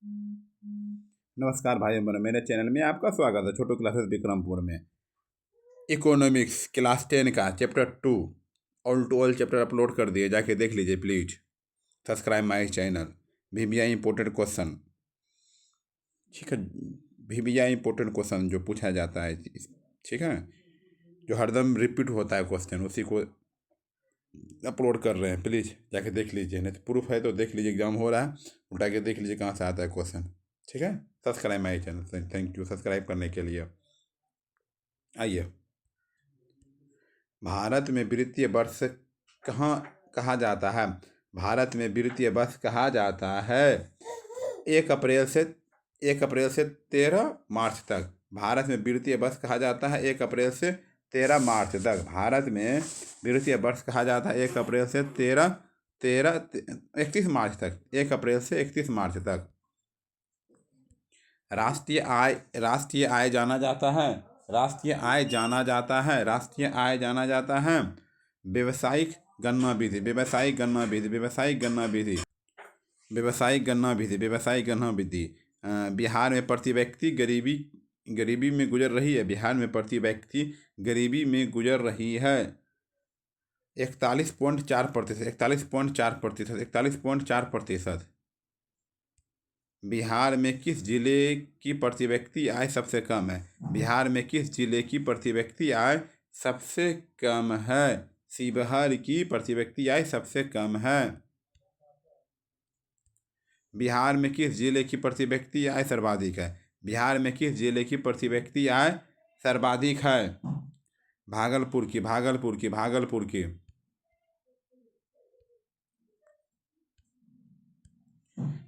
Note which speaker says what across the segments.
Speaker 1: नमस्कार भाई बहनों, मेरे चैनल में आपका स्वागत है। छोटू क्लासेस विक्रमपुर में इकोनॉमिक्स क्लास 10 का chapter 2 all to all chapter upload कर दिए, जाके देख लीजिए please. Subscribe my channel. VBI important question, ठीक है। VBI इंपॉर्टेंट क्वेश्चन जो पूछा जाता है, ठीक है, जो हरदम रिपीट होता है क्वेश्चन, उसी को अपलोड कर रहे हैं। प्लीज़ जाके देख लीजिए, नहीं तो प्रूफ है तो देख लीजिए। एग्जाम हो रहा है, उठा के देख लीजिए कहाँ से आता है क्वेश्चन, ठीक है। Subscribe my channel. Thank you subscribe करने के लिए। आइए, भारत में वित्तीय वर्ष कहाँ कहा जाता है? भारत में वित्तीय वर्ष कहा जाता है 1 अप्रैल से 13 मार्च तक। भारत में वित्तीय वर्ष कहा जाता है 1 अप्रैल से 13 मार्च तक। भारत में वित्तीय वर्ष कहा जाता है 1 अप्रैल से 31 मार्च तक। 1 अप्रैल से 31 मार्च तक। राष्ट्रीय आय जाना जाता है। राष्ट्रीय आय जाना जाता है। राष्ट्रीय आय जाना जाता है व्यवसायिक गणना विधि। व्यवसायिक गणना विधि। व्यवसायिक गणना विधि। व्यवसायिक गणना विधि। व्यवसायिक गणना विधि। बिहार में प्रति व्यक्ति गरीबी में गुजर रही है। बिहार में प्रति व्यक्ति गरीबी में गुजर रही है 41.4%। 41.4%। 41.4%। बिहार में किस जिले की प्रति व्यक्ति आय सबसे कम है? बिहार में किस जिले की प्रति व्यक्ति आय सबसे कम है? शिवहर की प्रति व्यक्ति आय सबसे कम है। बिहार में किस जिले की प्रति व्यक्ति आय सर्वाधिक है? बिहार में किस जिले की प्रति व्यक्ति आय सर्वाधिक है? भागलपुर की। भागलपुर की। भागलपुर की।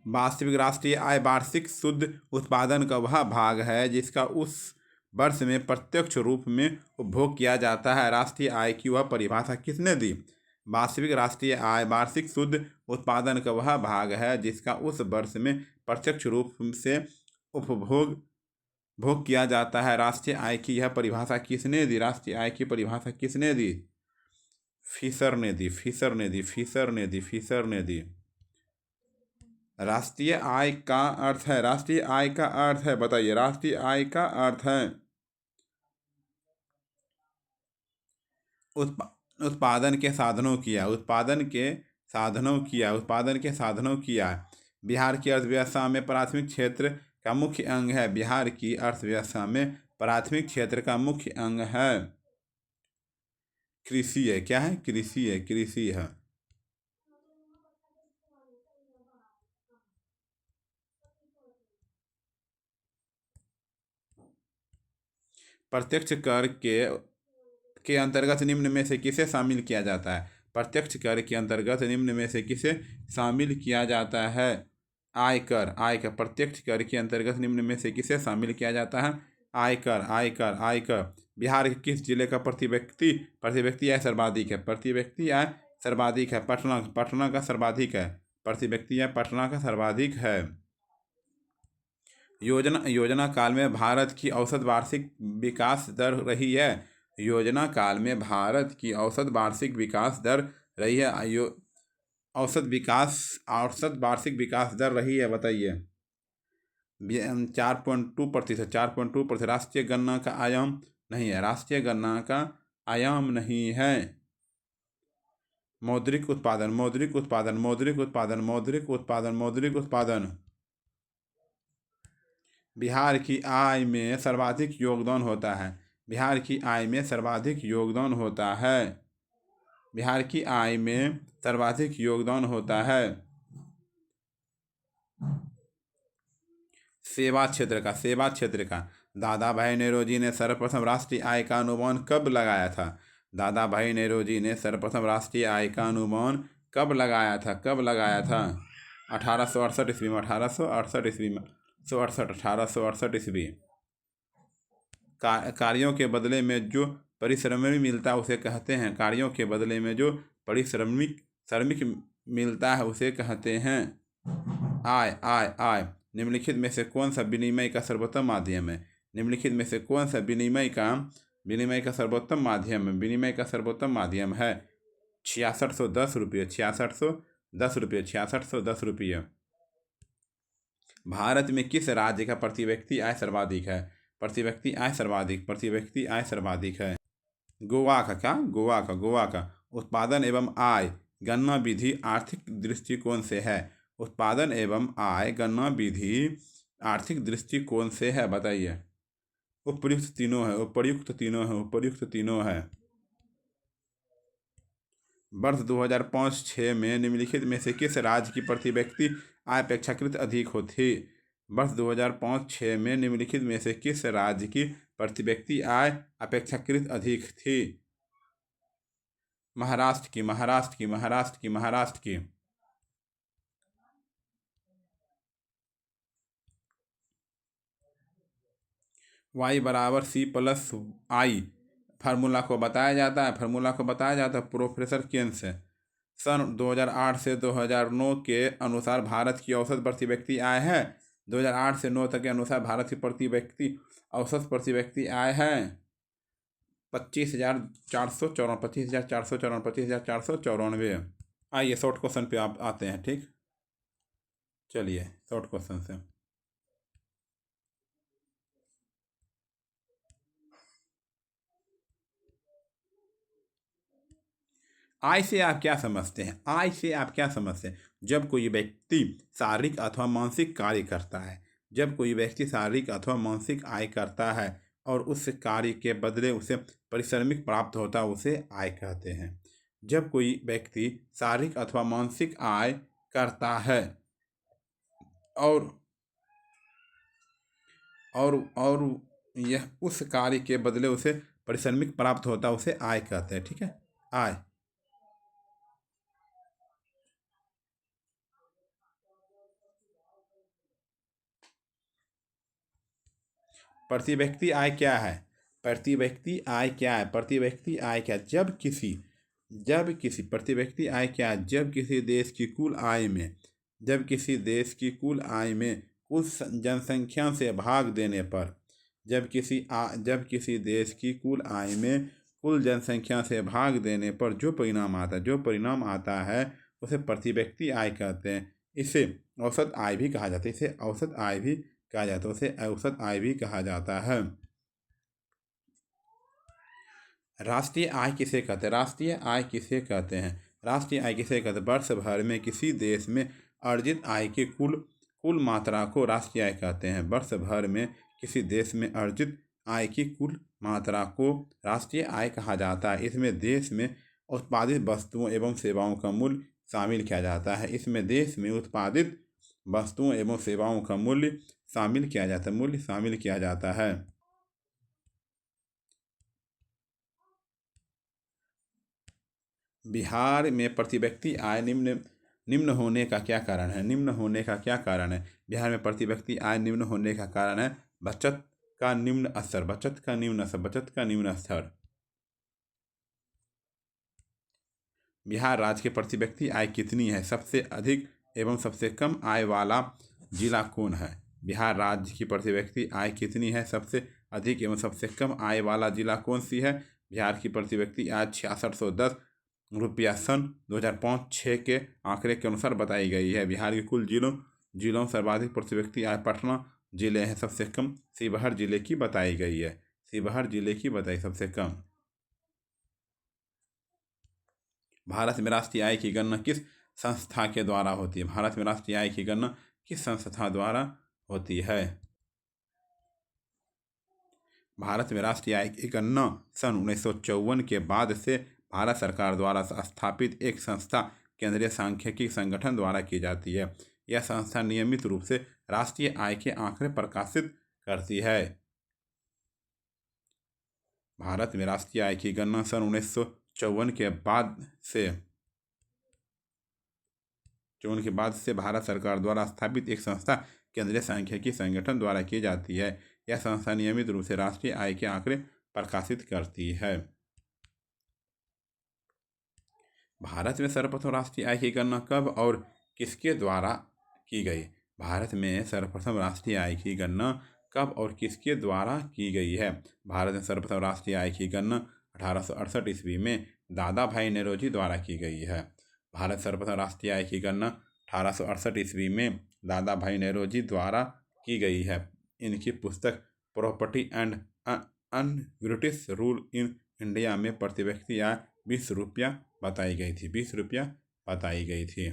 Speaker 1: वास्तविक राष्ट्रीय आय वार्षिक शुद्ध उत्पादन का वह भाग है जिसका उस वर्ष में प्रत्यक्ष रूप में उपभोग किया जाता है। राष्ट्रीय आय की वह परिभाषा किसने दी? वास्तविक राष्ट्रीय आय वार्षिक शुद्ध उत्पादन का वह भाग है जिसका उस वर्ष में प्रत्यक्ष रूप से भोग किया जाता है। राष्ट्रीय आय की यह परिभाषा किसने दी? राष्ट्रीय आय की परिभाषा किसने दी? फिशर ने दी। फिशर ने दी। फिशर ने दी। फिशर ने दी। राष्ट्रीय आय का अर्थ है। राष्ट्रीय आय का अर्थ है, बताइए। राष्ट्रीय आय का अर्थ है उत्पादन के साधनों किया। उत्पादन के साधनों किया। उत्पादन के साधनों किया। बिहार की अर्थव्यवस्था में प्राथमिक क्षेत्र का मुख्य अंग है। बिहार की अर्थव्यवस्था में प्राथमिक क्षेत्र का मुख्य अंग है कृषि है। क्या है? कृषि है। कृषि है। प्रत्यक्ष कर के अंतर्गत निम्न में से किसे शामिल किया जाता है? प्रत्यक्ष कर के अंतर्गत निम्न में से किसे शामिल किया जाता है? आयकर। आयकर। प्रत्यक्ष कर के अंतर्गत निम्न में से किसे शामिल किया जाता है? आयकर। आयकर। आयकर। बिहार के किस जिले का प्रति व्यक्ति आय सर्वाधिक है? प्रति व्यक्ति आय सर्वाधिक है पटना। पटना का सर्वाधिक है। प्रति व्यक्ति आय पटना का सर्वाधिक है। योजना काल में भारत की औसत वार्षिक विकास दर रही है। योजना काल में भारत की औसत वार्षिक विकास दर रही है। औसत वार्षिक विकास दर रही है, बताइए। 4.2%। 4.2%। राष्ट्रीय गणना का आयाम नहीं है। राष्ट्रीय गणना का आयाम नहीं है। मौद्रिक उत्पादन। मौद्रिक उत्पादन। मौद्रिक उत्पादन। मौद्रिक उत्पादन। मौद्रिक उत्पादन। बिहार की आय में सर्वाधिक योगदान होता है। बिहार की आय में सर्वाधिक योगदान होता है। बिहार की आय में सर्वाधिक योगदान होता है सेवा क्षेत्र का। सेवा क्षेत्र का। दादा भाई नेहरू ने सर्वप्रथम राष्ट्रीय आय का अनुमान कब लगाया था? दादा भाई नेहरू ने सर्वप्रथम राष्ट्रीय आय का अनुमान कब लगाया था? कब लगाया था? 1868 ईस्वी में। 1868 ईस्वी में। 1868 ईस्वी। कार्यों के बदले में जो परिश्रमी मिलता है उसे कहते हैं। कार्यों के बदले में जो श्रमिक मिलता है उसे कहते हैं आय। आय। आय। निम्नलिखित में से कौन सा विनिमय का सर्वोत्तम माध्यम है? निम्नलिखित में से कौन सा विनिमय का सर्वोत्तम माध्यम है? विनिमय का सर्वोत्तम माध्यम है 6610 रुपये। 6610 रुपये। 6610 रुपये। भारत में किस राज्य का प्रति व्यक्ति आय सर्वाधिक है? प्रति व्यक्ति आय सर्वाधिक है गोवा का उत्पादन एवं आय गणना विधि आर्थिक दृष्टिकोण से है। उत्पादन एवं आय गणना विधि आर्थिक दृष्टिकोण से है, बताइए। उपर्युक्त तीनों है। वर्ष 2005-06 में निम्नलिखित में से किस राज्य की प्रति व्यक्ति आय अपेक्षाकृत अधिक थी? वर्ष 2005-06 में निम्नलिखित में से किस राज्य की प्रति व्यक्ति आय अपेक्षाकृत अधिक थी? महाराष्ट्र की। y बराबर C+I फार्मूला को बताया जाता है प्रोफेसर केन से। सन 2008 से 2009 के अनुसार भारत की औसत प्रति व्यक्ति आय है 2008 से 9 तक के अनुसार भारत की औसत प्रति व्यक्ति आय है 25,494। आइए शॉर्ट क्वेश्चन पे आप आते हैं, ठीक। चलिए शॉर्ट क्वेश्चन से। आय से आप क्या समझते हैं? जब कोई व्यक्ति शारीरिक अथवा मानसिक कार्य करता है, आय करता है और उस कार्य के बदले उसे पारिश्रमिक प्राप्त होता है, उसे आय कहते हैं। जब कोई व्यक्ति शारीरिक अथवा मानसिक आय करता है और यह उस कार्य के बदले उसे पारिश्रमिक प्राप्त होता है, उसे आय कहते हैं, ठीक है। आय प्रति व्यक्ति आय क्या है? प्रति व्यक्ति आय क्या है? जब किसी देश की कुल आय में कुल जनसंख्या से भाग देने पर जब किसी देश की कुल आय में कुल जनसंख्या से भाग देने पर जो परिणाम आता है उसे प्रति व्यक्ति आय कहते हैं। इसे औसत आय भी कहा जाता है। राष्ट्रीय आय किसे कहते हैं? वर्ष भर में किसी देश में अर्जित आय की कुल मात्रा को राष्ट्रीय आय कहते हैं। वर्ष भर में किसी देश में अर्जित आय की कुल मात्रा को राष्ट्रीय आय कहा जाता है। इसमें देश में उत्पादित वस्तुओं एवं सेवाओं का मूल्य शामिल किया जाता है। शामिल किया जाता है। बिहार में प्रति व्यक्ति आय निम्न होने का क्या कारण है? बिहार में प्रति व्यक्ति आय निम्न होने का कारण है बचत का निम्न स्तर। बिहार राज्य की प्रति व्यक्ति आय कितनी है? सबसे अधिक एवं सबसे कम आय वाला जिला कौन है? बिहार राज्य की प्रति व्यक्ति आय कितनी है? सबसे अधिक एवं सबसे कम आय वाला जिला कौन सी है? बिहार की प्रति व्यक्ति आय 6610 रुपया सन 2005-06 के आंकड़े के अनुसार बताई गई है। बिहार के कुल जिलों सर्वाधिक प्रति व्यक्ति आय पटना जिले हैं, सबसे कम शिवहर जिले की बताई गई है। सबसे कम। भारत में राष्ट्रीय आय की गणना किस संस्था के द्वारा होती है? भारत में राष्ट्रीय आय की गणना किस संस्था द्वारा होती है? भारत में राष्ट्रीय आय की गणना सन 1954 के बाद से भारत सरकार द्वारा स्थापित एक संस्था केंद्रीय सांख्यिकी संगठन द्वारा की जाती है। यह संस्था नियमित रूप से राष्ट्रीय आय के आंकड़े प्रकाशित करती है। भारत में राष्ट्रीय आय की गणना सन 1954 के बाद से भारत सरकार द्वारा स्थापित एक संस्था केंद्रीय सांख्यिकी संगठन द्वारा की जाती है। यह संस्था नियमित रूप से राष्ट्रीय आय के आंकड़े प्रकाशित करती है। भारत में सर्वप्रथम राष्ट्रीय आय की गणना कब और किसके द्वारा की गई? भारत में सर्वप्रथम राष्ट्रीय आय की गणना कब और किसके द्वारा की गई है? भारत में सर्वप्रथम राष्ट्रीय आय की गणना 1868 ईस्वी में दादा भाई नौरोजी द्वारा की गई है। भारत सर्वप्रथम राष्ट्रीय आय की गणना 1868 ईस्वी में दादा भाई नौरोजी द्वारा की गई है। इनकी पुस्तक property and un British rule in India में प्रति व्यक्ति आय 20 रुपया बताई गई थी। 20 रुपया बताई गई थी।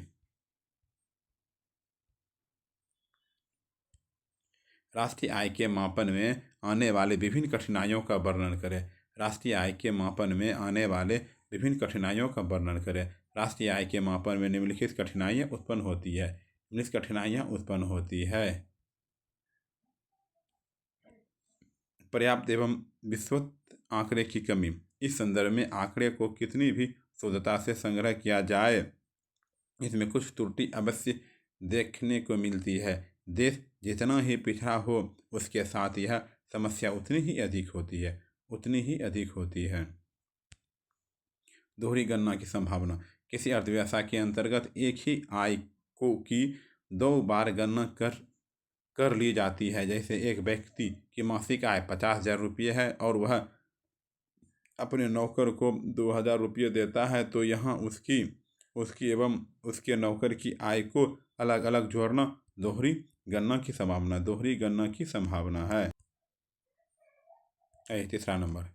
Speaker 1: राष्ट्रीय आय के मापन में आने वाले विभिन्न कठिनाइयों का वर्णन करें। राष्ट्रीय आय के मापन में आने वाले विभिन्न कठिनाइयों का वर्णन करें। राष्ट्रीय आय के मापन में निम्नलिखित कठिनाइयाँ उत्पन्न होती है। निम्नलिखित कठिनाइयाँ उत्पन्न होती है। पर्याप्त एवं विस्तृत आंकड़े की कमी। इस संदर्भ में आंकड़े को कितनी भी शुद्धता से संग्रह किया जाए, इसमें कुछ त्रुटि अवश्य देखने को मिलती है। देश जितना ही पिछड़ा हो, उसके साथ यह समस्या उतनी ही अधिक होती है, उतनी ही अधिक होती है। दोहरी गणना की संभावना। किसी अर्थव्यवस्था के अंतर्गत एक ही आय को की 2 बार गणना कर ली जाती है। जैसे एक व्यक्ति की मासिक आय 50,000 रुपये है और वह अपने नौकर को 2,000 रुपये देता है, तो यहाँ उसकी एवं उसके नौकर की आय को अलग अलग जोड़ना दोहरी गणना की संभावना है। तीसरा नंबर,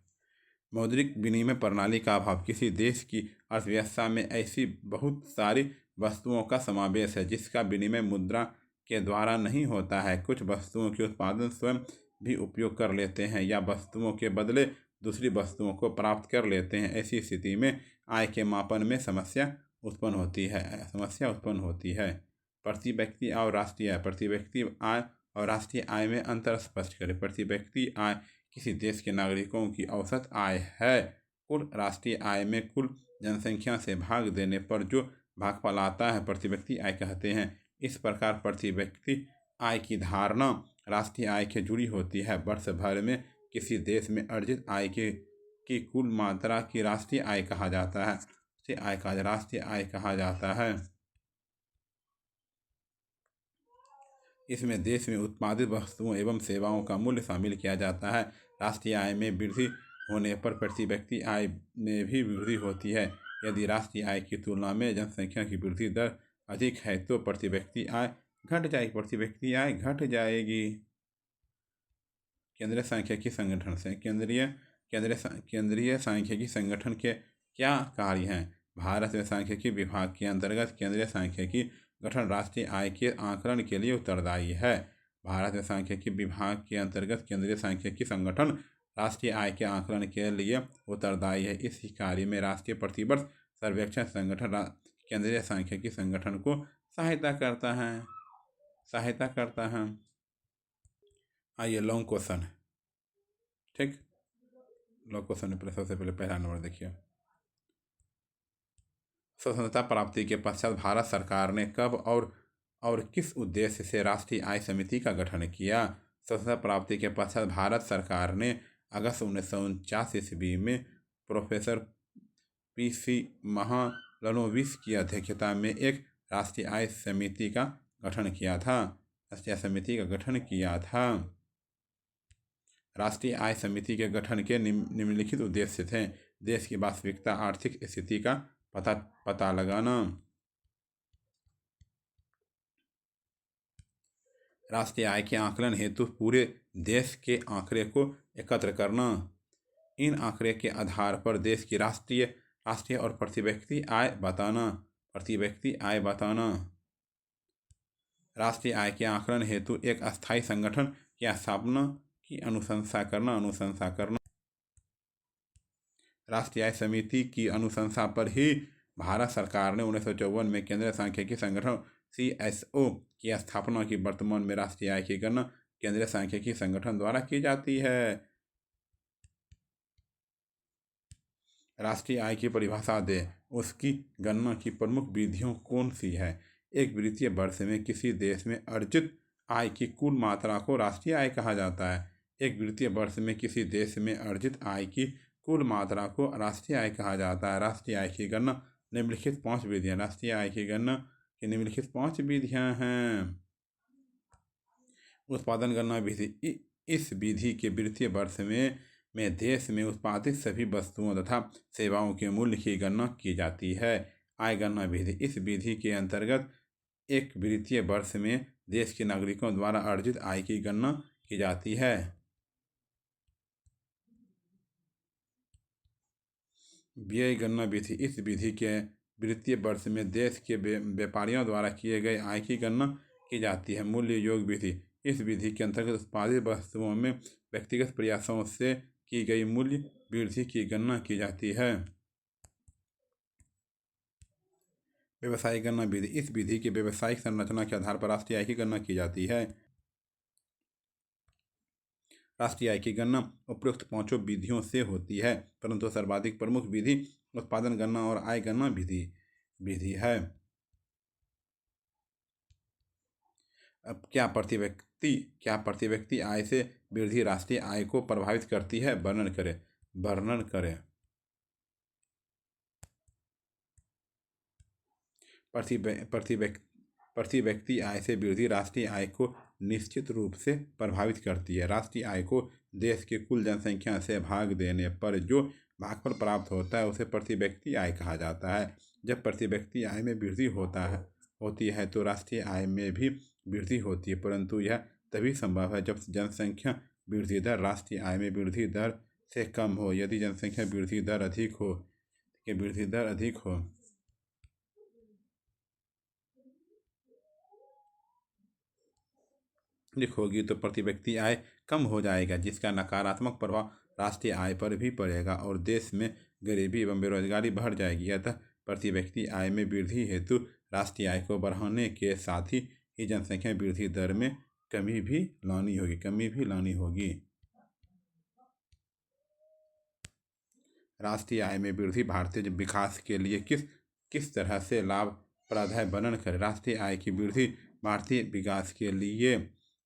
Speaker 1: मौद्रिक विनिमय प्रणाली का अभाव। किसी देश की अर्थव्यवस्था में ऐसी बहुत सारी वस्तुओं का समावेश है जिसका विनिमय मुद्रा के द्वारा नहीं होता है। कुछ वस्तुओं के उत्पादन स्वयं भी उपयोग कर लेते हैं या वस्तुओं के बदले दूसरी वस्तुओं को प्राप्त कर लेते हैं। ऐसी स्थिति में आय के मापन में समस्या उत्पन्न होती है। प्रति व्यक्ति आय और राष्ट्रीय आय। प्रति व्यक्ति आय और राष्ट्रीय आय में अंतर स्पष्ट करें। प्रति व्यक्ति आय किसी देश के नागरिकों की औसत आय है। कुल राष्ट्रीय आय में कुल जनसंख्या से भाग देने पर जो भागफल आता है प्रति व्यक्ति आय कहते हैं। इस प्रकार प्रति व्यक्ति आय की धारणा राष्ट्रीय आय के जुड़ी होती है। वर्ष भर में किसी देश में अर्जित आय की कुल मात्रा की राष्ट्रीय आय कहा जाता है। राष्ट्रीय आय कहा जाता है। इसमें देश में उत्पादित वस्तुओं एवं सेवाओं का मूल्य शामिल किया जाता है। राष्ट्रीय आय में वृद्धि होने पर प्रति व्यक्ति आय में भी वृद्धि होती है। यदि राष्ट्रीय आय की तुलना में जनसंख्या की वृद्धि दर अधिक है तो प्रति व्यक्ति आय घट जाएगी। केंद्रीय सांख्यिकी संगठन से केंद्रीय सांख्यिकी संगठन के क्या कार्य हैं? भारत में सांख्यिकी विभाग के अंतर्गत केंद्रीय सांख्यिकी गठन राष्ट्रीय आय के आकलन के लिए उत्तरदायी है। भारत में सांख्यिकी विभाग के अंतर्गत केंद्रीय सांख्यिकी संगठन राष्ट्रीय आय के आकलन के लिए उत्तरदायी है। इस कार्य में राष्ट्रीय प्रतिवर्ष सर्वेक्षण संगठन केंद्रीय सांख्यिकी संगठन को सहायता करता है। आइए लॉन्ग क्वेश्चन। ठीक, लॉन्ग क्वेश्चन में सबसे पहले पहला नंबर देखिए। स्वतंत्रता प्राप्ति के पश्चात भारत सरकार ने कब और किस उद्देश्य से राष्ट्रीय आय समिति का गठन किया? स्वतंत्रता प्राप्ति के पश्चात भारत सरकार ने अगस्त 1949 ईस्वी में प्रोफेसर PC महालनोबिस की अध्यक्षता में एक राष्ट्रीय आय समिति का गठन किया था। राष्ट्रीय आय समिति के गठन के निम्नलिखित उद्देश्य थे। देश की वास्तविकता आर्थिक स्थिति का पता लगाना, राष्ट्रीय आय के आकलन हेतु पूरे देश के आंकड़े को एकत्र करना, इन आंकड़े के आधार पर देश की राष्ट्रीय और प्रति व्यक्ति आय बताना, राष्ट्रीय आय के आकलन हेतु एक अस्थायी संगठन की स्थापना की अनुशंसा करना। राष्ट्रीय आय समिति की अनुशंसा पर ही भारत सरकार ने 1954 में केंद्रीय सांख्यिकी संगठन CSO की स्थापना की। वर्तमान में राष्ट्रीय आय की गणना केंद्रीय सांख्यिकी संगठन द्वारा की जाती है। राष्ट्रीय आय की परिभाषा दें। उसकी गणना की प्रमुख विधियों कौन सी है? एक वित्तीय वर्ष में किसी देश में अर्जित आय की कुल मात्रा को राष्ट्रीय आय कहा जाता है। एक वित्तीय वर्ष में किसी देश में अर्जित आय की कुल मात्रा को राष्ट्रीय आय कहा जाता है। राष्ट्रीय आय की गणना निम्नलिखित 5 विधियां। राष्ट्रीय आय की गणना की निम्नलिखित 5 विधियां हैं। उत्पादन गणना विधि। इस विधि के वित्तीय वर्ष में देश में उत्पादित सभी वस्तुओं तथा सेवाओं के मूल्य की गणना की जाती है। आय गणना विधि। इस विधि के अंतर्गत एक वित्तीय वर्ष में देश के नागरिकों द्वारा अर्जित आय की गणना की जाती है। व्यय गणना विधि, इस विधि के वित्तीय वर्ष में देश के व्यापारियों द्वारा किए गए आय की गणना की जाती है। मूल्य योग विधि, इस विधि के अंतर्गत उत्पादित वस्तुओं में व्यक्तिगत प्रयासों से की गई मूल्य वृद्धि की गणना की जाती है। व्यवसायिक गणना विधि, इस विधि की व्यवसायिक संरचना के आधार पर राष्ट्रीय आय की गणना की जाती है। राष्ट्रीय आय की गणना उपरोक्त पांचों विधियों से होती है, परंतु सर्वाधिक प्रमुख विधि उत्पादन गणना और आय गणना विधि है। अब क्या प्रति व्यक्ति आय से वृद्धि राष्ट्रीय आय को प्रभावित करती है? वर्णन करें। प्रति व्यक्ति आय से वृद्धि राष्ट्रीय आय को निश्चित रूप से प्रभावित करती है। राष्ट्रीय आय को देश की कुल जनसंख्या से भाग देने पर जो भागफल प्राप्त होता है उसे प्रति व्यक्ति आय कहा जाता है। जब प्रति व्यक्ति आय में वृद्धि होती है तो राष्ट्रीय आय में भी वृद्धि होती है, परंतु यह तभी संभव है जब जनसंख्या वृद्धि दर राष्ट्रीय आय में वृद्धि दर से कम हो। यदि जनसंख्या वृद्धि दर अधिक होगी तो प्रति व्यक्ति आय कम हो जाएगा, जिसका नकारात्मक प्रभाव राष्ट्रीय आय पर भी पड़ेगा और देश में गरीबी एवं बेरोजगारी बढ़ जाएगी। अतः प्रति व्यक्ति आय में वृद्धि हेतु राष्ट्रीय आय को बढ़ाने के साथ ही जनसंख्या वृद्धि दर में कमी भी लानी होगी। राष्ट्रीय आय में वृद्धि भारतीय विकास के लिए किस तरह से लाभप्रद है? वर्णन करें। राष्ट्रीय आय की वृद्धि भारतीय विकास के लिए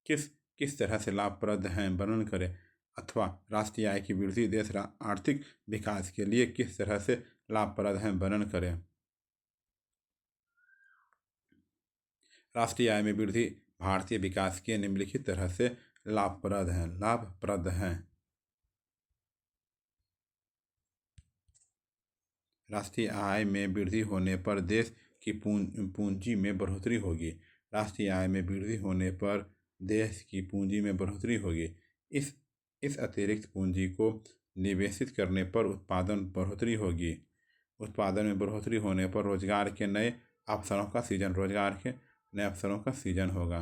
Speaker 1: किस तरह से लाभप्रद है? वर्णन करें। अथवा राष्ट्रीय आय की वृद्धि देश आर्थिक विकास के लिए किस तरह से लाभप्रद है? वर्णन करें। राष्ट्रीय आय में वृद्धि भारतीय विकास के निम्नलिखित तरह से लाभप्रद है। राष्ट्रीय आय में वृद्धि होने पर देश की पूंजी में बढ़ोतरी होगी। राष्ट्रीय आय में वृद्धि होने पर देश की पूंजी में बढ़ोतरी होगी। इस अतिरिक्त पूंजी को निवेशित करने पर उत्पादन बढ़ोतरी होगी। उत्पादन में बढ़ोतरी होने पर रोजगार के नए अवसरों का सृजन होगा।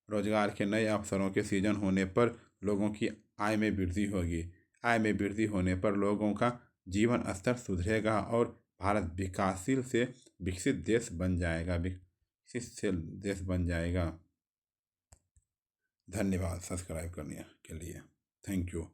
Speaker 1: रोजगार के नए अवसरों के सृजन होने पर लोगों की आय में वृद्धि होगी। आय में वृद्धि होने पर लोगों का जीवन स्तर सुधरेगा और भारत विकसित देश बन जाएगा। धन्यवाद सब्सक्राइब करने के लिए। Thank you.